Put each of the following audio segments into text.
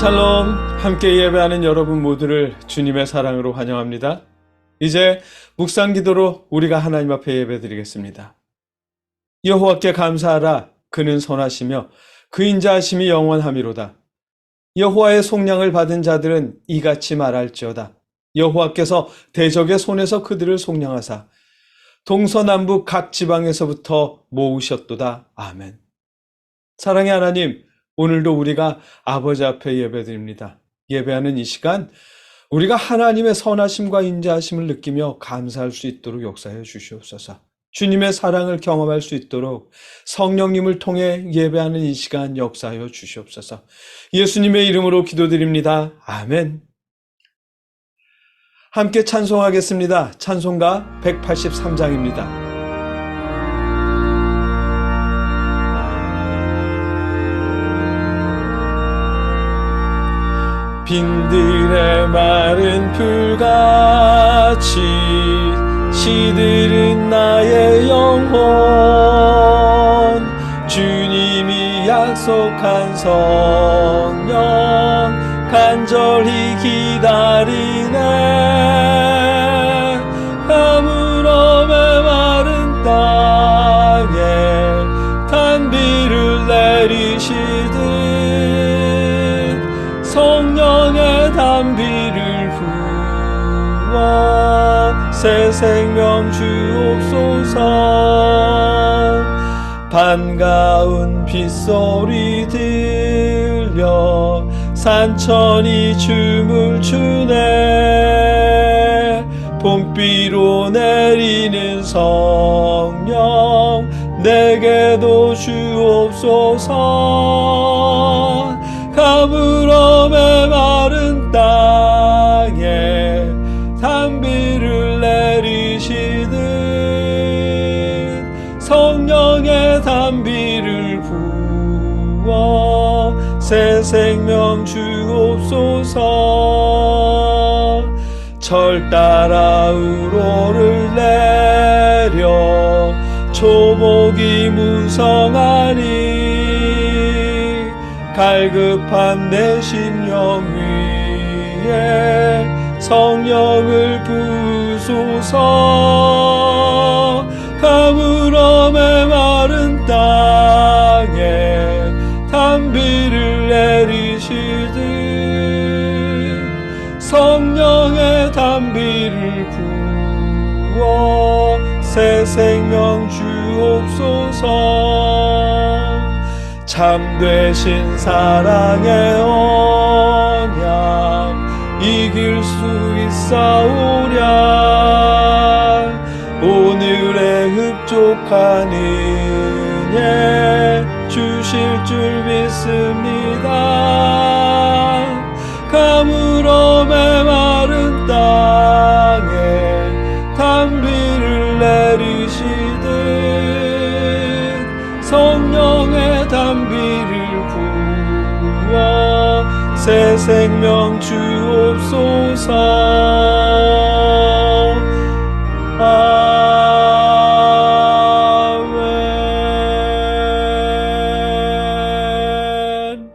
샬롬, 함께 예배하는 여러분 모두를 주님의 사랑으로 환영합니다. 이제 묵상 기도로 우리가 하나님 앞에 예배드리겠습니다. 여호와께 감사하라. 그는 선하시며 그 인자하심이 영원하미로다. 여호와의 속량을 받은 자들은 이같이 말할지어다. 여호와께서 대적의 손에서 그들을 속량하사 동서남북 각 지방에서부터 모으셨도다. 아멘. 사랑의 하나님, 오늘도 우리가 아버지 앞에 예배드립니다. 예배하는 이 시간 우리가 하나님의 선하심과 인자하심을 느끼며 감사할 수 있도록 역사해 주시옵소서. 주님의 사랑을 경험할 수 있도록 성령님을 통해 예배하는 이 시간 역사하여 주시옵소서. 예수님의 이름으로 기도드립니다. 아멘. 함께 찬송하겠습니다. 찬송가 183장입니다. 빈들의 마른 풀같이 시들은 나의 영혼, 주님이 약속한 성령 간절히 기다리네. 가물어 메마른 땅에 단비를 내리시듯 성령의 단비를 부어 새 생명 주옵소서. 반가운 빗소리 들려 산천이 춤을 추네. 봄비로 내리는 성령 내게도 주옵소서. 가물어 메마른 땅에 단비를 내리시듯 성령의 단비를 부어 새 생명 주옵소서. 철 따라 우로를 내려 초목이 무성하니 갈급한 내 심령 위에 성령을 부으소서. 가물어 메마른 땅에 단비를 내리시듯 성령의 단비를 부어 새 생명 주옵소서. 참되신 사랑의 언약 이길 수 있사오랴. 오늘의 흡족한 은혜 주실 줄 믿습니다. 가물어 메마른 땅에 단비를 내리시듯 성령의 단비를 부어 새 생명 주옵소서. 아멘.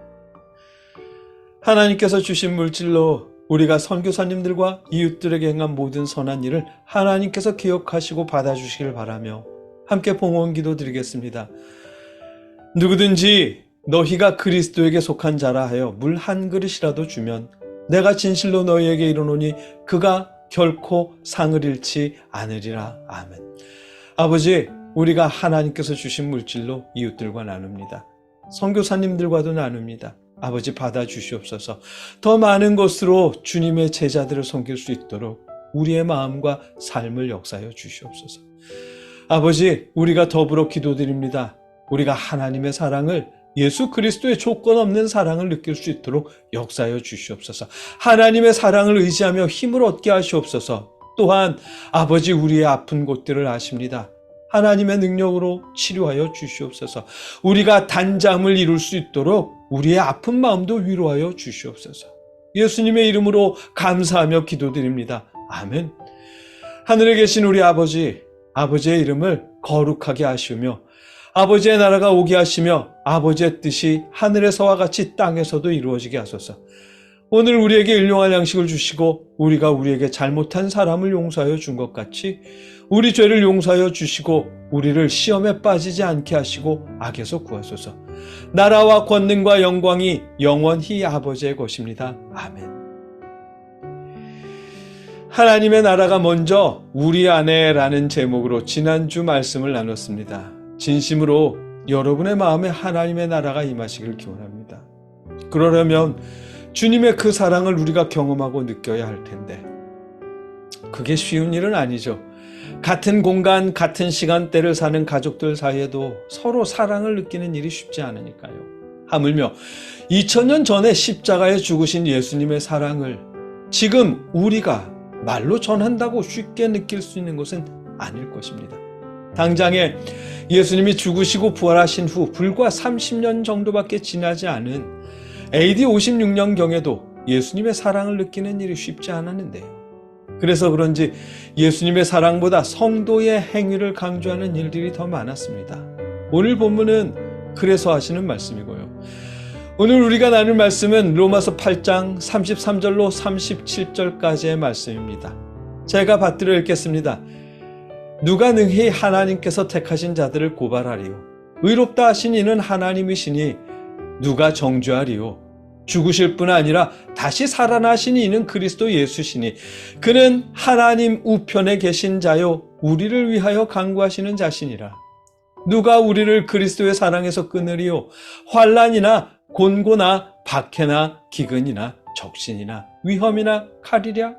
하나님께서 주신 물질로 우리가 선교사님들과 이웃들에게 행한 모든 선한 일을 하나님께서 기억하시고 받아주시길 바라며 함께 봉헌 기도 드리겠습니다. 누구든지 너희가 그리스도에게 속한 자라 하여 물 한 그릇이라도 주면 내가 진실로 너희에게 이르노니 그가 결코 상을 잃지 않으리라. 아멘. 아버지, 우리가 하나님께서 주신 물질로 이웃들과 나눕니다. 선교사님들과도 나눕니다. 아버지, 받아주시옵소서. 더 많은 것으로 주님의 제자들을 섬길 수 있도록 우리의 마음과 삶을 역사하여 주시옵소서. 아버지, 우리가 더불어 기도드립니다. 우리가 하나님의 사랑을, 예수 그리스도의 조건 없는 사랑을 느낄 수 있도록 역사하여 주시옵소서. 하나님의 사랑을 의지하며 힘을 얻게 하시옵소서. 또한 아버지, 우리의 아픈 곳들을 아십니다. 하나님의 능력으로 치료하여 주시옵소서. 우리가 단잠을 이룰 수 있도록 우리의 아픈 마음도 위로하여 주시옵소서. 예수님의 이름으로 감사하며 기도드립니다. 아멘. 하늘에 계신 우리 아버지, 아버지의 이름을 거룩하게 하시며 아버지의 나라가 오게 하시며 아버지의 뜻이 하늘에서와 같이 땅에서도 이루어지게 하소서. 오늘 우리에게 일용할 양식을 주시고 우리가 우리에게 잘못한 사람을 용서하여 준 것 같이 우리 죄를 용서하여 주시고 우리를 시험에 빠지지 않게 하시고 악에서 구하소서. 나라와 권능과 영광이 영원히 아버지의 것입니다. 아멘. 하나님의 나라가 먼저 우리 안에라는 제목으로 지난주 말씀을 나눴습니다. 진심으로 여러분의 마음에 하나님의 나라가 임하시길 기원합니다. 그러려면 주님의 그 사랑을 우리가 경험하고 느껴야 할 텐데 그게 쉬운 일은 아니죠. 같은 공간, 같은 시간대를 사는 가족들 사이에도 서로 사랑을 느끼는 일이 쉽지 않으니까요. 하물며 2000년 전에 십자가에 죽으신 예수님의 사랑을 지금 우리가 말로 전한다고 쉽게 느낄 수 있는 것은 아닐 것입니다. 당장에 예수님이 죽으시고 부활하신 후 불과 30년 정도밖에 지나지 않은 AD 56년경에도 예수님의 사랑을 느끼는 일이 쉽지 않았는데요. 그래서 그런지 예수님의 사랑보다 성도의 행위를 강조하는 일들이 더 많았습니다. 오늘 본문은 그래서 하시는 말씀이고요. 오늘 우리가 나눌 말씀은 로마서 8장 33절로 37절까지의 말씀입니다. 제가 받들어 읽겠습니다. 누가 능히 하나님께서 택하신 자들을 고발하리요? 의롭다 하신 이는 하나님이시니 누가 정죄하리요? 죽으실 뿐 아니라 다시 살아나신 이는 그리스도 예수시니 그는 하나님 우편에 계신 자요 우리를 위하여 간구하시는 자시니라. 누가 우리를 그리스도의 사랑에서 끊으리요? 환난이나 곤고나 박해나 기근이나 적신이나 위험이나 칼이랴?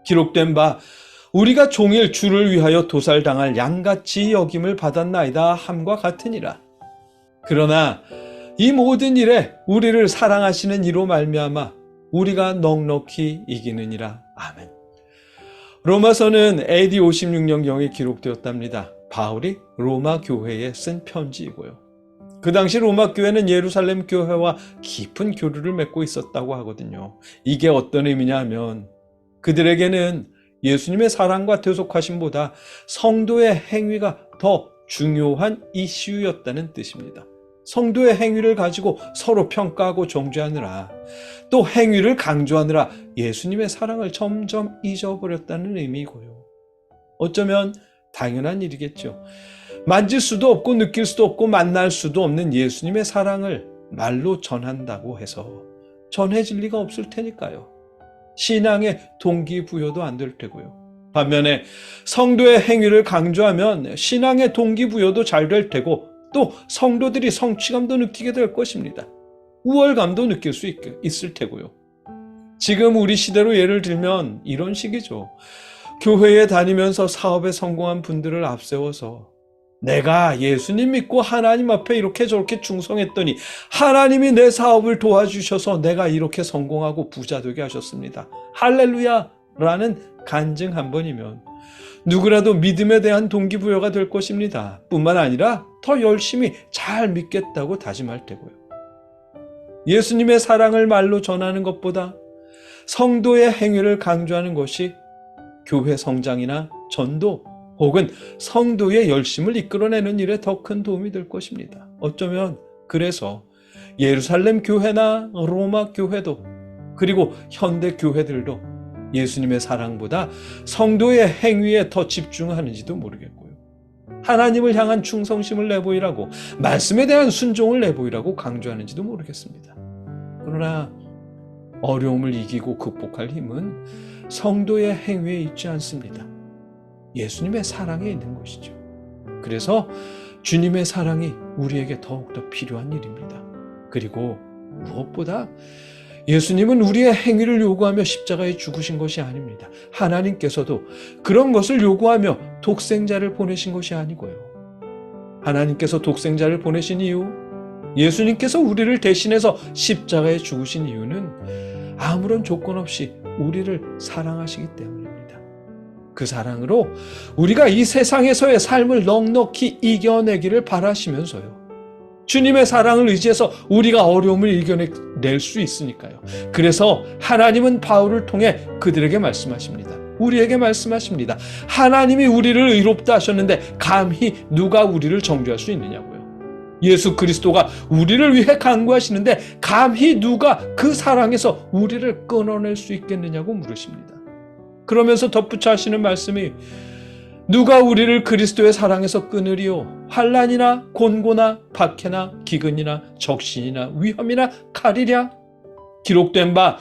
기록된 바 우리가 종일 주를 위하여 도살당할 양같이 여김을 받았나이다 함과 같으니라. 그러나 이 모든 일에 우리를 사랑하시는 이로 말미암아 우리가 넉넉히 이기느니라. 아멘. 로마서는 AD 56년경에 기록되었답니다. 바울이 로마 교회에 쓴 편지이고요. 그 당시 로마 교회는 예루살렘 교회와 깊은 교류를 맺고 있었다고 하거든요. 이게 어떤 의미냐 하면 그들에게는 예수님의 사랑과 대속하심보다 성도의 행위가 더 중요한 이슈였다는 뜻입니다. 성도의 행위를 가지고 서로 평가하고 정죄하느라 또 행위를 강조하느라 예수님의 사랑을 점점 잊어버렸다는 의미이고요. 어쩌면 당연한 일이겠죠. 만질 수도 없고 느낄 수도 없고 만날 수도 없는 예수님의 사랑을 말로 전한다고 해서 전해질 리가 없을 테니까요. 신앙의 동기부여도 안 될 테고요. 반면에 성도의 행위를 강조하면 신앙의 동기부여도 잘 될 테고 또 성도들이 성취감도 느끼게 될 것입니다. 우월감도 느낄 수 있을 테고요. 지금 우리 시대로 예를 들면 이런 식이죠. 교회에 다니면서 사업에 성공한 분들을 앞세워서 내가 예수님 믿고 하나님 앞에 이렇게 저렇게 충성했더니 하나님이 내 사업을 도와주셔서 내가 이렇게 성공하고 부자 되게 하셨습니다. 할렐루야! 라는 간증 한 번이면 누구라도 믿음에 대한 동기부여가 될 것입니다. 뿐만 아니라 더 열심히 잘 믿겠다고 다짐할 테고요. 예수님의 사랑을 말로 전하는 것보다 성도의 행위를 강조하는 것이 교회 성장이나 전도 혹은 성도의 열심을 이끌어내는 일에 더 큰 도움이 될 것입니다. 어쩌면 그래서 예루살렘 교회나 로마 교회도 그리고 현대 교회들도 예수님의 사랑보다 성도의 행위에 더 집중하는지도 모르겠고요. 하나님을 향한 충성심을 내보이라고 말씀에 대한 순종을 내보이라고 강조하는지도 모르겠습니다. 그러나 어려움을 이기고 극복할 힘은 성도의 행위에 있지 않습니다. 예수님의 사랑에 있는 것이죠. 그래서 주님의 사랑이 우리에게 더욱더 필요한 일입니다. 그리고 무엇보다 예수님은 우리의 행위를 요구하며 십자가에 죽으신 것이 아닙니다. 하나님께서도 그런 것을 요구하며 독생자를 보내신 것이 아니고요. 하나님께서 독생자를 보내신 이유, 예수님께서 우리를 대신해서 십자가에 죽으신 이유는 아무런 조건 없이 우리를 사랑하시기 때문입니다. 그 사랑으로 우리가 이 세상에서의 삶을 넉넉히 이겨내기를 바라시면서요. 주님의 사랑을 의지해서 우리가 어려움을 이겨낼 수 있으니까요. 그래서 하나님은 바울을 통해 그들에게 말씀하십니다. 우리에게 말씀하십니다. 하나님이 우리를 의롭다 하셨는데 감히 누가 우리를 정죄할 수 있느냐고요. 예수 그리스도가 우리를 위해 간구하시는데 감히 누가 그 사랑에서 우리를 끊어낼 수 있겠느냐고 물으십니다. 그러면서 덧붙여 하시는 말씀이 누가 우리를 그리스도의 사랑에서 끊으리요? 환난이나 곤고나 박해나 기근이나 적신이나 위험이나 칼이랴? 기록된 바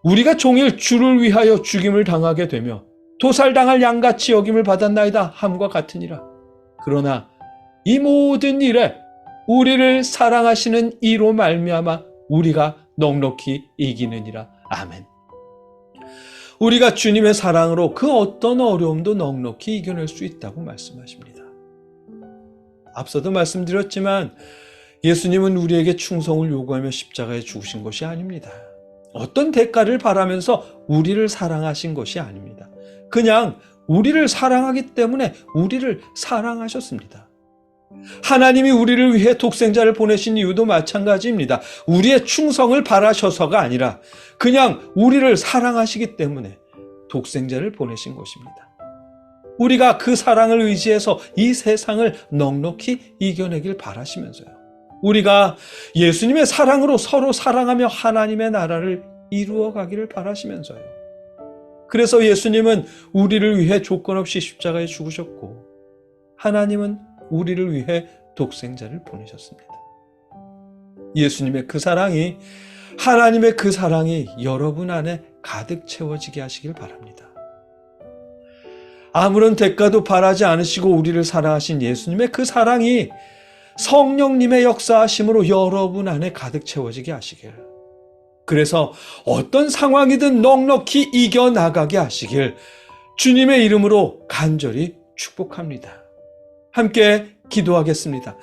우리가 종일 주를 위하여 죽임을 당하게 되며 도살당할 양같이 여김을 받았나이다 함과 같으니라. 그러나 이 모든 일에 우리를 사랑하시는 이로 말미암아 우리가 넉넉히 이기느니라. 아멘. 우리가 주님의 사랑으로 그 어떤 어려움도 넉넉히 이겨낼 수 있다고 말씀하십니다. 앞서도 말씀드렸지만 예수님은 우리에게 충성을 요구하며 십자가에 죽으신 것이 아닙니다. 어떤 대가를 바라면서 우리를 사랑하신 것이 아닙니다. 그냥 우리를 사랑하기 때문에 우리를 사랑하셨습니다. 하나님이 우리를 위해 독생자를 보내신 이유도 마찬가지입니다. 우리의 충성을 바라셔서가 아니라 그냥 우리를 사랑하시기 때문에 독생자를 보내신 것입니다. 우리가 그 사랑을 의지해서 이 세상을 넉넉히 이겨내길 바라시면서요. 우리가 예수님의 사랑으로 서로 사랑하며 하나님의 나라를 이루어 가기를 바라시면서요. 그래서 예수님은 우리를 위해 조건 없이 십자가에 죽으셨고 하나님은 우리를 위해 독생자를 보내셨습니다. 예수님의 그 사랑이, 하나님의 그 사랑이 여러분 안에 가득 채워지게 하시길 바랍니다. 아무런 대가도 바라지 않으시고 우리를 사랑하신 예수님의 그 사랑이 성령님의 역사하심으로 여러분 안에 가득 채워지게 하시길, 그래서 어떤 상황이든 넉넉히 이겨나가게 하시길 주님의 이름으로 간절히 축복합니다. 함께 기도하겠습니다.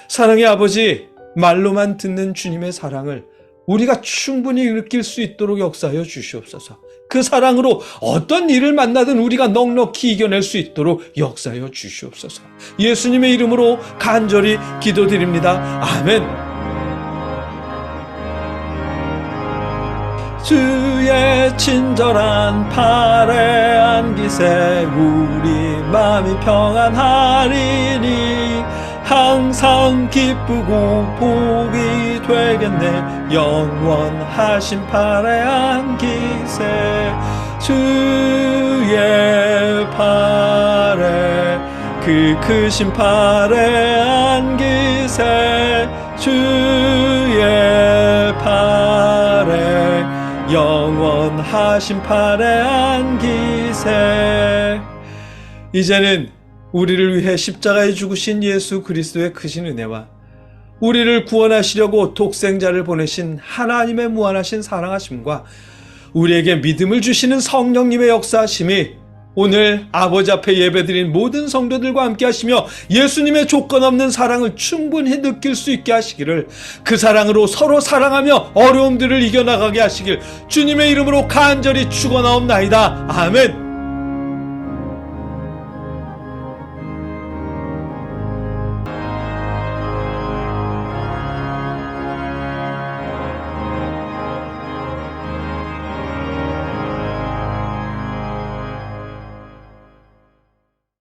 사랑의 아버지, 말로만 듣는 주님의 사랑을 우리가 충분히 느낄 수 있도록 역사하여 주시옵소서. 그 사랑으로 어떤 일을 만나든 우리가 넉넉히 이겨낼 수 있도록 역사하여 주시옵소서. 예수님의 이름으로 간절히 기도드립니다. 아멘. 주의 친절한 팔에 안기세 우리 마음이 평안하리니 항상 기쁘고 복이 되겠네. 영원하신 팔에 안기세 주의 팔에 그 크신 팔에 안기세 주의 팔에 영원하신 팔에 안기세. 이제는 우리를 위해 십자가에 죽으신 예수 그리스도의 크신 은혜와 우리를 구원하시려고 독생자를 보내신 하나님의 무한하신 사랑하심과 우리에게 믿음을 주시는 성령님의 역사하심이 오늘 아버지 앞에 예배드린 모든 성도들과 함께 하시며 예수님의 조건 없는 사랑을 충분히 느낄 수 있게 하시기를, 그 사랑으로 서로 사랑하며 어려움들을 이겨나가게 하시길 주님의 이름으로 간절히 축원하옵나이다. 아멘.